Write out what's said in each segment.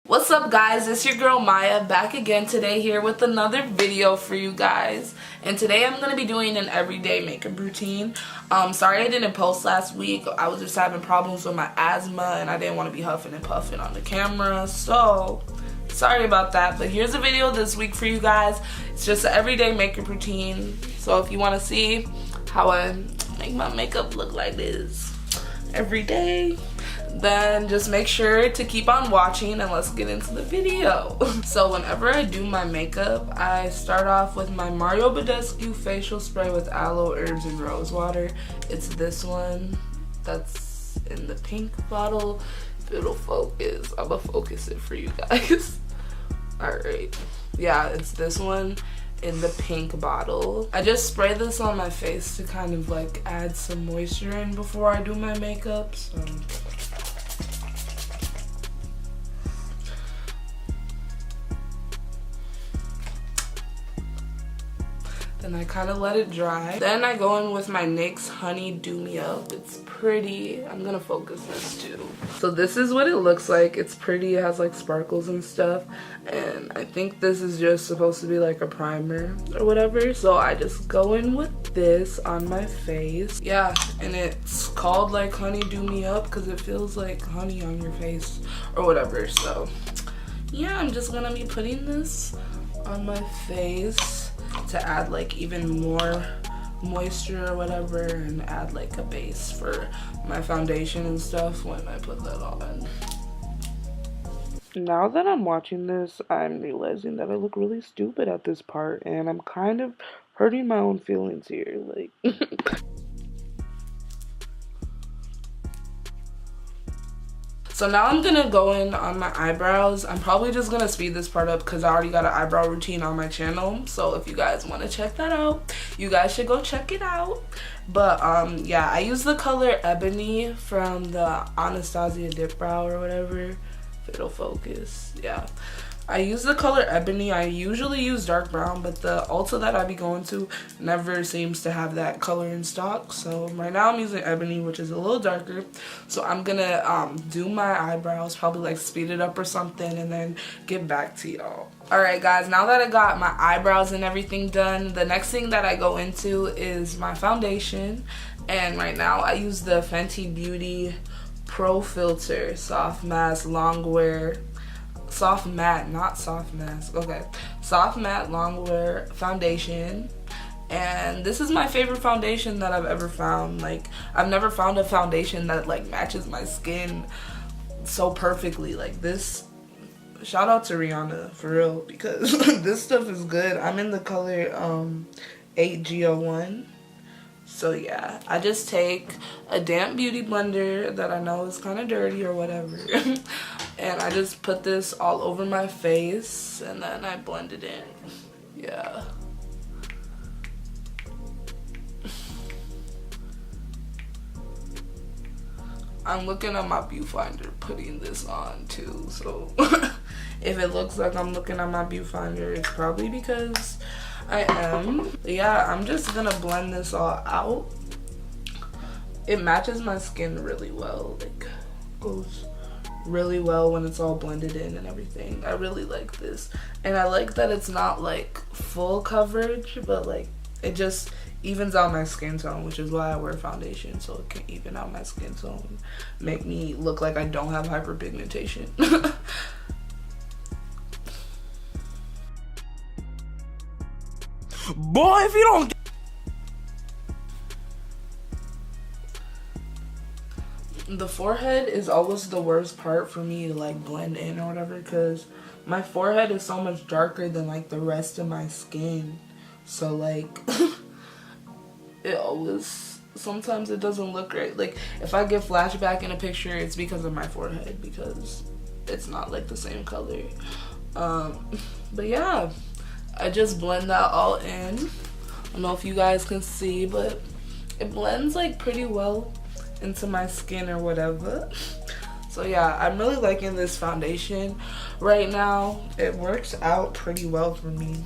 What's up guys, it's your girl Maya back again today here with another video for you guys. And today I'm going to be doing an everyday makeup routine. Sorry I didn't post last week. I was just having problems with my asthma and I didn't want to be huffing and puffing on the camera. So sorry about that, but here's a video this week for you guys. It's just an everyday makeup routine. So if you want to see how I make my makeup look like this every day, then just make sure to keep on watching and let's get into the video. So whenever I do my makeup, I start off with my Mario Badescu facial spray with aloe, herbs, and rose water. It's this one that's in the pink bottle. If it'll focus, I'm gonna focus it for you guys. Alright, yeah, it's this one in the pink bottle. I just spray this on my face to kind of like add some moisture in before I do my makeup. Then I kind of let it dry. Then I go in with my NYX Honey Do Me Up. It's pretty. I'm gonna focus this too. So this is what it looks like. It's pretty. It has like sparkles and stuff. And I think this is just supposed to be like a primer or whatever. So I just go in with this on my face. Yeah, and it's called like Honey Do Me Up because it feels like honey on your face or whatever. So yeah, I'm just gonna be putting this on my face to add like even more moisture or whatever and add like a base for my foundation and stuff when I put that on. Now that I'm watching this, I'm realizing that I look really stupid at this part and I'm kind of hurting my own feelings here, like So now I'm gonna go in on my eyebrows. I'm probably just gonna speed this part up because I already got an eyebrow routine on my channel. So if you guys want to check that out, you guys should go check it out. But yeah, I use the color Ebony from the Anastasia Dip Brow or whatever. If it'll focus, yeah. I use the color Ebony. I usually use dark brown, but the Ulta that I be going to never seems to have that color in stock. So right now I'm using Ebony, which is a little darker. So I'm gonna do my eyebrows, probably like speed it up or something, and then get back to y'all. Alright guys, now that I got my eyebrows and everything done, the next thing that I go into is my foundation. And right now I use the Fenty Beauty Pro Filter Soft Mask Longwear. Soft matte, not soft mask. Okay, soft matte longwear foundation, and this is my favorite foundation that I've ever found. Like, I've never found a foundation that like matches my skin so perfectly like this. Shout out to Rihanna for real, because this stuff is good. I'm in the color 8G01. So yeah, I just take a damp beauty blender that I know is kind of dirty or whatever and I just put this all over my face and then I blend it in. Yeah. I'm looking at my viewfinder putting this on too, so if it looks like I'm looking at my viewfinder, it's probably because I am. Yeah, I'm just gonna blend this all out. It matches my skin really well, like goes really well when it's all blended in and everything. I really like this, and I like that it's not like full coverage, but like it just evens out my skin tone, which is why I wear foundation, so it can even out my skin tone, make me look like I don't have hyperpigmentation. Boy, if you don't. The forehead is always the worst part for me to like blend in or whatever, because my forehead is so much darker than like the rest of my skin. So like it always, sometimes it doesn't look great. Like if I get flashback in a picture, it's because of my forehead, because it's not like the same color. But yeah, I just blend that all in. I don't know if you guys can see, but it blends like pretty well into my skin or whatever. So yeah, I'm really liking this foundation right now. It works out pretty well for me.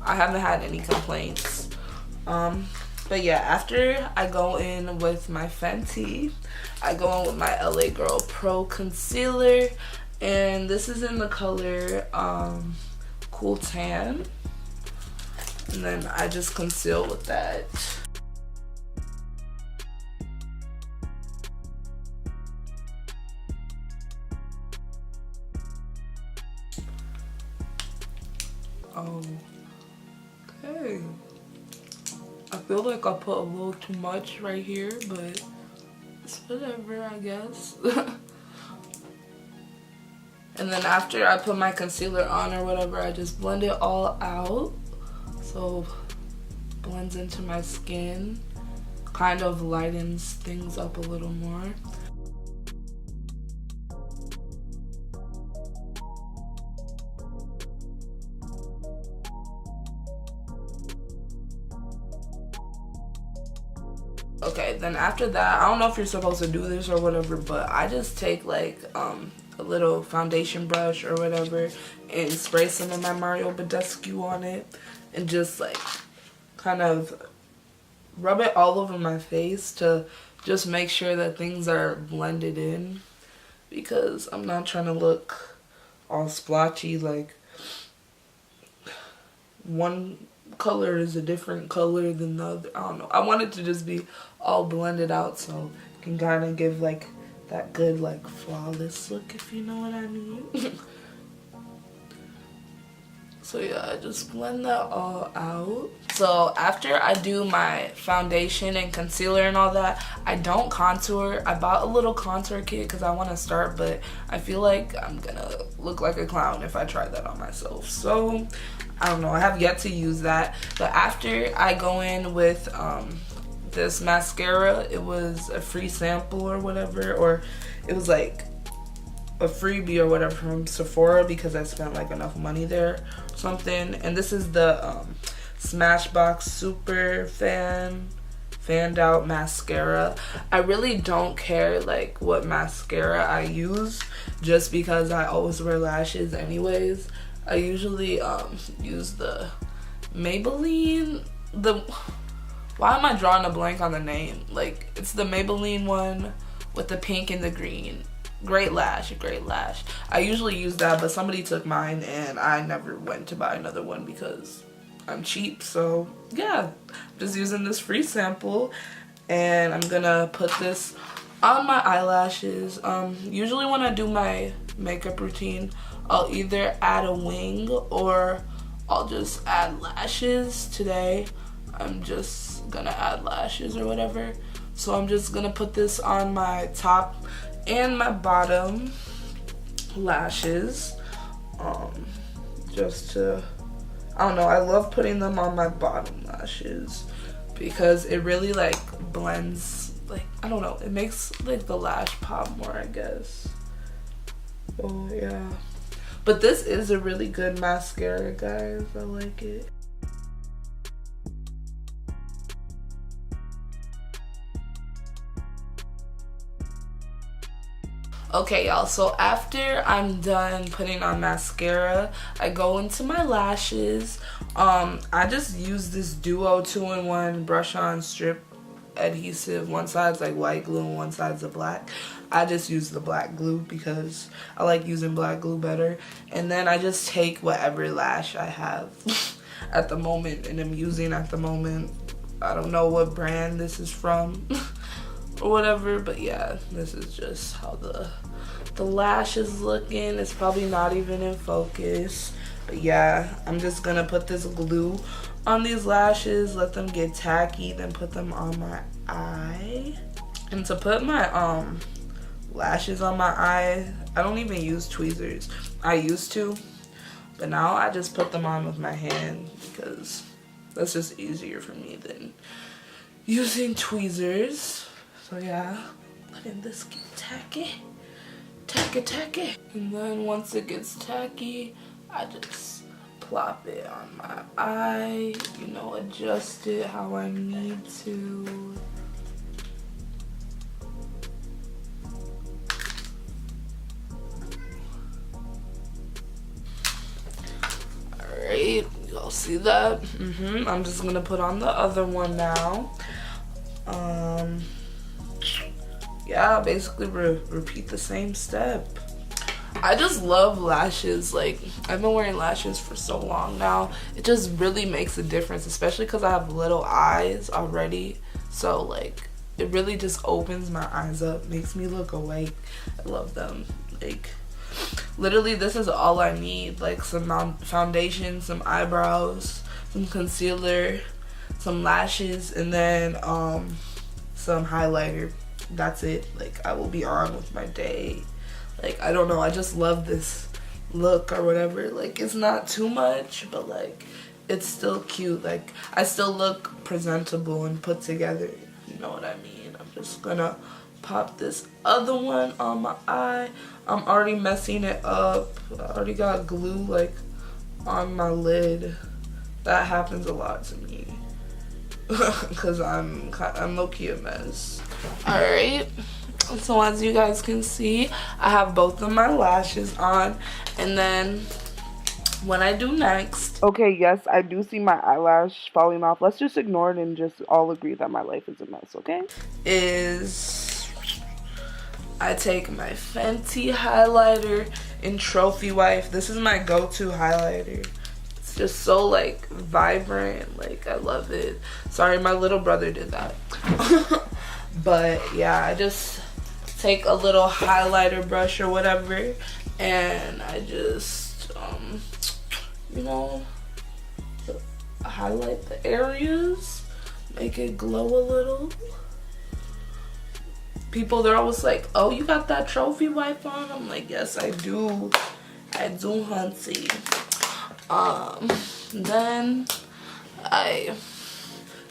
I haven't had any complaints. But But yeah, after I go in with my Fenty, I go in with my LA Girl Pro Concealer. And this is in the color Cool Tan. And then I just conceal with that. Okay. I feel like I put a little too much right here, but it's whatever, I guess. And then after I put my concealer on or whatever, I just blend it all out. So blends into my skin, kind of lightens things up a little more. Okay, then after that, I don't know if you're supposed to do this or whatever, but I just take like a little foundation brush or whatever and spray some of my Mario Badescu on it and just like kind of rub it all over my face to just make sure that things are blended in, because I'm not trying to look all splotchy, like one color is a different color than the other. I don't know. I want it to just be all blended out so it can kind of give like that good like flawless look, if you know what I mean. So yeah, I just blend that all out. So after I do my foundation and concealer and all that, I don't contour. I bought a little contour kit because I want to start, but I feel like I'm gonna look like a clown if I try that on myself. So I don't know, I have yet to use that. But after I go in with this mascara, it was a free sample or whatever, or it was like a freebie or whatever from Sephora because I spent like enough money there or something. And this is the Smashbox Super Fanned Out Mascara. I really don't care like what mascara I use, just because I always wear lashes anyways. I usually use the Maybelline, why am I drawing a blank on the name? Like, it's the Maybelline one with the pink and the green. Great lash. I usually use that, but somebody took mine and I never went to buy another one because I'm cheap. So yeah, I'm just using this free sample and I'm gonna put this on my eyelashes. Usually when I do my makeup routine, I'll either add a wing or I'll just add lashes. Today I'm just gonna add lashes or whatever. So I'm just gonna put this on my top and my bottom lashes, just to, I don't know, I love putting them on my bottom lashes because it really like blends, like, I don't know, it makes like the lash pop more, I guess. Oh yeah, but this is a really good mascara, guys. I like it. Okay, y'all, so after I'm done putting on mascara, I go into my lashes. I just use this Duo 2-in-1 brush on strip adhesive. One side's like white glue and one side's a black. I just use the black glue because I like using black glue better. And then I just take whatever lash I have at the moment and I'm using at the moment. I don't know what brand this is from or whatever, but yeah, this is just how the lash is looking. It's probably not even in focus, but yeah, I'm just gonna put this glue on these lashes, let them get tacky, then put them on my eye. And to put my lashes on my eye, I don't even use tweezers. I used to, but now I just put them on with my hand because that's just easier for me than using tweezers. So yeah, letting this get tacky. And then once it gets tacky, I just plop it on my eye, you know, adjust it how I need to. Alright, y'all see that? I'm just gonna put on the other one now. Yeah, basically repeat the same step. I just love lashes. Like, I've been wearing lashes for so long now. It just really makes a difference, especially because I have little eyes already. So like, it really just opens my eyes up, makes me look awake. I love them. Like, literally, this is all I need. Like, some foundation, some eyebrows, some concealer, some lashes, and then some highlighter. That's it. Like, I will be on with my day. Like, I don't know, I just love this look or whatever. Like, it's not too much, but like, it's still cute. Like, I still look presentable and put together, you know what I mean? I'm just gonna pop this other one on my eye. I'm already messing it up. I already got glue like on my lid. That happens a lot to me because I'm low-key a mess. Alright, so as you guys can see, I have both of my lashes on, and then when I do next, okay, yes, I do see my eyelash falling off. Let's just ignore it and just all agree that my life is a mess, okay? Is I take my Fenty highlighter in Trophy Wife. This is my go-to highlighter. It's just so like vibrant. Like, I love it. Sorry, my little brother did that. But yeah, I just take a little highlighter brush or whatever, and I just you know, highlight the areas, make it glow a little. People, they're always like, oh, you got that Trophy Wife on? I'm like, yes, I do. I do, hunty. Then I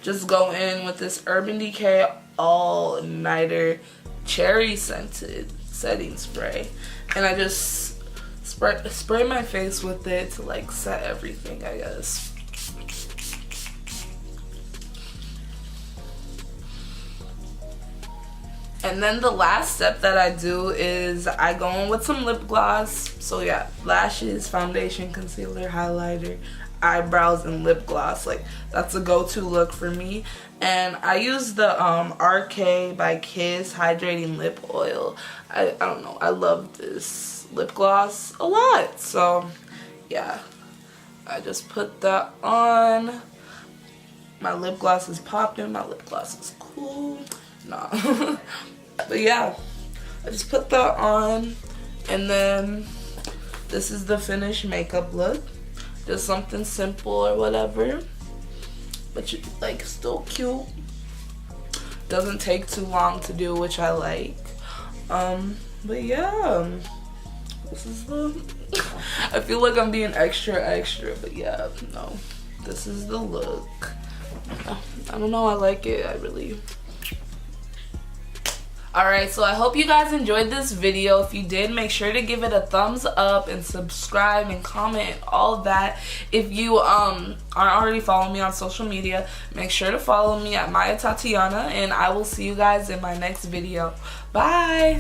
just go in with this Urban Decay All Nighter Cherry Scented Setting Spray. And I just spray my face with it to like set everything, I guess. And then the last step that I do is I go in with some lip gloss. So yeah, lashes, foundation, concealer, highlighter, eyebrows, and lip gloss. Like, that's a go-to look for me. And I use the RK by Kiss Hydrating Lip Oil. I don't know, I love this lip gloss a lot. So yeah, I just put that on. My lip gloss is popping, my lip gloss is cool. Nah. But yeah, I just put that on, and then this is the finished makeup look. Just something simple or whatever, but like still cute. Doesn't take too long to do, which I like. But yeah, this is the I feel like I'm being extra, but yeah, no, this is the look. I don't know, I like it. I really. Alright, so I hope you guys enjoyed this video. If you did, make sure to give it a thumbs up and subscribe and comment and all of that. If you aren't already following me on social media, make sure to follow me at mayatatyanna, and I will see you guys in my next video. Bye!